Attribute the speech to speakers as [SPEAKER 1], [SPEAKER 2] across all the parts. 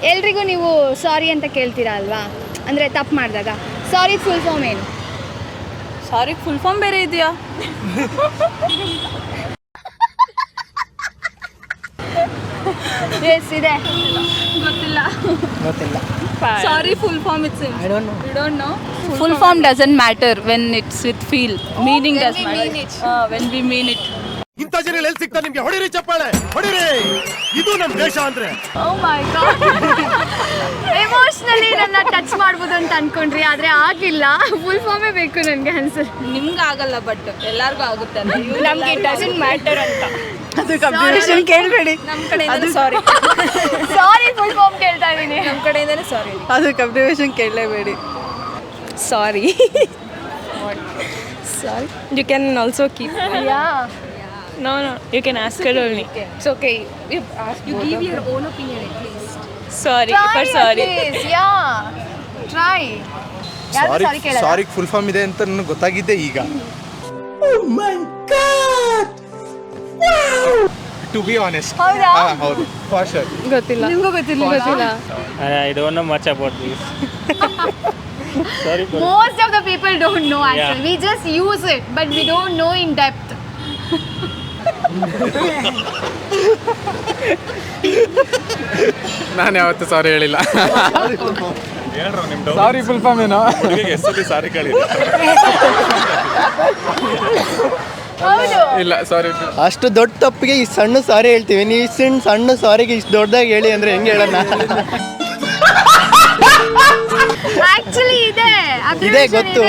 [SPEAKER 1] ಎಲ್ರಿಗೂ ನೀವು ಸಾರಿ ಅಂತ ಕೇಳ್ತೀರಾ ಅಲ್ವಾ, ಅಂದರೆ ತಪ್ಪು ಮಾಡಿದಾಗ. ಸಾರಿ ಫುಲ್ ಫಾರ್ಮ್ ಏನು?
[SPEAKER 2] ಸಾರಿ ಫುಲ್ ಫಾರ್ಮ್ ಬೇರೆ ಇದೆಯಾ?
[SPEAKER 1] ಎಸ್ ಇದೆ.
[SPEAKER 2] ಗೊತ್ತಿಲ್ಲ. Sorry full form it's I don't know. Full form doesn't matter when it's with feel. Meaning does matter. When we mean it.
[SPEAKER 3] ಇಂಥ ಜನ ಎಲ್ಲಿ ಸಿಗ್ತಾರೆ ನಿಮ್ಗೆ? ಹೊಡಿರಿ ಚಪ್ಪಾಳೆ, ಹೊಡಿರಿ. ಇದು ನಮ್ಮ ದೇಶ ಅಂದ್ರೆ.
[SPEAKER 1] ಓ ಮೈ ಗಾಡ್. ಎಮೋಷನಲಿ ನನ್ನ ಟಚ್ ಮಾಡ್ಬೋದು ಅಂತ ಅನ್ಕೊಂಡ್ರಿ, ಆದ್ರೆ ಆಗಿಲ್ಲ. ಫುಲ್ ಫಾರ್ಮೇ ಬೇಕು ನನಗೆ ಅನ್ಸುತ್ತೆ.
[SPEAKER 2] ನಿಮ್ಗೆ ಆಗಲ್ಲ, ಬಟ್ ಎಲ್ಲರಿಗೂ ಆಗುತ್ತೆ.
[SPEAKER 1] ನಮ್ಗೆ ಇಟ್ ಡಸಂಟ್ ಮ್ಯಾಟರ್ ಅಂತ.
[SPEAKER 2] ಅದು ಕನ್ಫ್ಯೂಷನ್ ಕೇಳಬೇಡಿ. ನಮ್ಮ ಕಡೆಯಿಂದ ಸಾರಿ.
[SPEAKER 1] ಸಾರಿ ಫುಲ್ ಫಾರ್ಮ್ ಕೇಳ್ತಾ ಇದೀನಿ.
[SPEAKER 2] ನಮ್ಮ ಕಡೆಯಿಂದನೇ ಸಾರಿ.
[SPEAKER 4] ಅದು confusion ಕೇಳಲೇಬೇಡಿ.
[SPEAKER 2] Sorry. Sorry. You can also keep.
[SPEAKER 1] Yeah.
[SPEAKER 2] No, you can ask her only. It's okay. You
[SPEAKER 1] give your own opinion at least.
[SPEAKER 2] Sorry.
[SPEAKER 1] Try
[SPEAKER 2] For sorry.
[SPEAKER 1] please. Yeah. Try. ಯಾರು ಸಾರಿ ಕೇಳಲ್ಲ?
[SPEAKER 5] ಸಾರಿ full form ಇದೆ ಅಂತ ನನಗೆ ಗೊತ್ತಾಗಿದ್ದೆ ಈಗ. To be honest.
[SPEAKER 1] ಹೌದಾ?
[SPEAKER 5] ಹೌದು, for sure.
[SPEAKER 4] ಗೊತ್ತಿಲ್ಲ.
[SPEAKER 1] ನಿಮಗೂ ಗೊತ್ತಿಲ್ಲ.
[SPEAKER 6] I don't know much about this. Sorry for
[SPEAKER 1] Most of the people don't know actually. We just use it, but we don't know in depth.
[SPEAKER 5] ನಾನು ಯಾವತ್ತೂ ಸಾರಿ ಹೇಳಿಲ್ಲ.
[SPEAKER 6] ಹೇಳ್ರು ನಿಮ್ದು
[SPEAKER 5] ಸಾರಿ ಫುಲ್ ಫಾರ್ಮ್ ಏನೋ?
[SPEAKER 6] ಹುಡುಗಿಗೆ ಎಷ್ಟೊತ್ತಿ ಸಾರಿ ಕೇಳಿ.
[SPEAKER 1] ಹೌದು.
[SPEAKER 5] ಇಲ್ಲ, ಸಾರಿ.
[SPEAKER 7] ಅಷ್ಟು ದೊಡ್ಡ ತಪ್ಪಿಗೆ ಈ ಸಣ್ಣ ಸಾರಿ ಹೇಳ್ತೀವಿ, ನೀವು ಸಣ್ಣ ಸಾರಿಗೆ ಇಷ್ಟು ದೊಡ್ಡದಾಗಿ ಹೇಳಿ ಅಂದ್ರೆ ಹೆಂಗೆ ಹೇಳೋಣ?
[SPEAKER 1] ಆಕ್ಚುಲಿ ಇದೆ
[SPEAKER 7] ಗೊತ್ತು.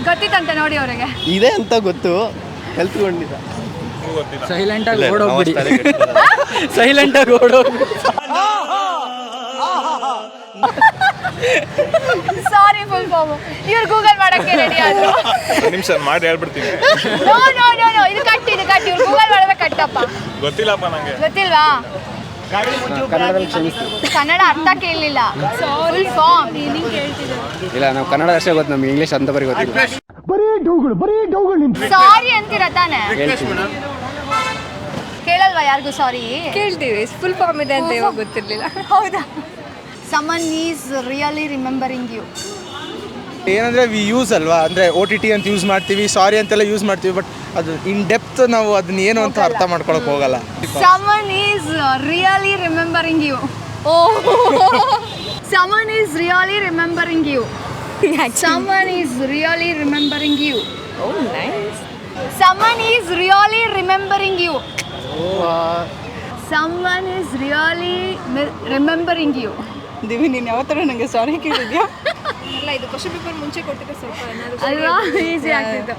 [SPEAKER 1] ಗೊತ್ತಿತ್ತಂತೆ ನೋಡಿ ಅವರಿಗೆ.
[SPEAKER 7] ಇದೆ ಅಂತ ಗೊತ್ತು, ಕಲ್ತ್ಕೊಂಡಿದ್ದ.
[SPEAKER 4] ಸೈಲೆಂಟ್ ಆಗಿ ಓಡೋಗ್ಬಿಡಿ. ಸೈಲೆಂಟ್ ಆಗಿ ಓಡೋಗ್ಬಿಡಿ.
[SPEAKER 1] ಸಾರಿ ಫುಲ್ ಫಾರ್ಮ್. ಇವ್ರು ಗೂಗಲ್ ಮಾಡಕ್ಕೆ ರೆಡಿ ಆದ್ರು.
[SPEAKER 6] ನಿಮಿಷ ಮಾಡಿ ಹೇಳ್ಬಿಡ್ತೀನಿ.
[SPEAKER 1] ನೋ ನೋ ನೋ ನೋ, ಇದು ಕಟ್ ಇವ್ರು ಗೂಗಲ್ ಮಾಡಿದ್ರೆ ಕಟ್ಟಪ್ಪ.
[SPEAKER 6] ಗೊತ್ತಿಲ್ಲಪ್ಪ ನಂಗೆ.
[SPEAKER 1] ಗೊತ್ತಿಲ್ವಾ? ಕನ್ನಡ ಅರ್ಥ ಕೇಳಲಿಲ್ಲ. ಫುಲ್ ಫಾರ್ಮ್
[SPEAKER 7] ಇಲ್ಲ, ನಾವು ಕನ್ನಡ ಅಷ್ಟೇ ಗೊತ್ತು, ನಮ್ಗೆ ಇಂಗ್ಲೀಷ್ ಅಂತ ಬರೀ ಗೊತ್ತಿಲ್ಲ.
[SPEAKER 1] ಸಾರಿ ಅಂತೀರ ತಾನೆ? ಕೇಳಲ್ವಾ ಯಾರಿಗೂ ಸಾರಿ?
[SPEAKER 2] ಕೇಳ್ತೀವಿ. ಫುಲ್ ಫಾರ್ಮ್ ಇದೆ ಅಂತ ಇವಾಗ ಗೊತ್ತಿರಲಿಲ್ಲ.
[SPEAKER 1] ಹೌದಾ? Someone is really remembering you.
[SPEAKER 5] ಏನಂದ್ರೆ ವಿ ಯೂಸ್ ಅಲ್ವಾ, ಅಂದ್ರೆ OTT ಅಂತ ಯೂಸ್ ಮಾಡ್ತೀವಿ, ಸಾರಿ ಅಂತೆಲ್ಲ ಯೂಸ್ ಮಾಡ್ತೀವಿ, ಬಟ್ ಅದು ಇನ್ ಡೆಪ್ತ್ ನಾವು ಅದನ್ನ ಏನು ಅಂತ ಅರ್ಥ ಮಾಡ್ಕೊಳಕ್ ಹೋಗಲ್ಲ.
[SPEAKER 1] Someone is really remembering you. Oh. Someone is really remembering you. Someone is really remembering you.
[SPEAKER 2] Oh, nice.
[SPEAKER 1] Someone is really remembering you. Someone is really remembering you.
[SPEAKER 4] ದಿವಿ, ನೀನು ಯಾವತ್ತರ ನನಗೆ ಸಾರಿ ಕೇಳಿದ್ಯಾ?
[SPEAKER 2] ಅಲ್ಲ, ಇದು ಕ್ವಶನ್ ಪೇಪರ್ ಮುಂಚೆ ಕೊಟ್ಟಿದ್ರೆ ಸ್ವಲ್ಪ ಏನಾದರೂ
[SPEAKER 1] ಅಲ್ವಾ? ಈಸಿ ಆಗ್ತಿತ್ತು.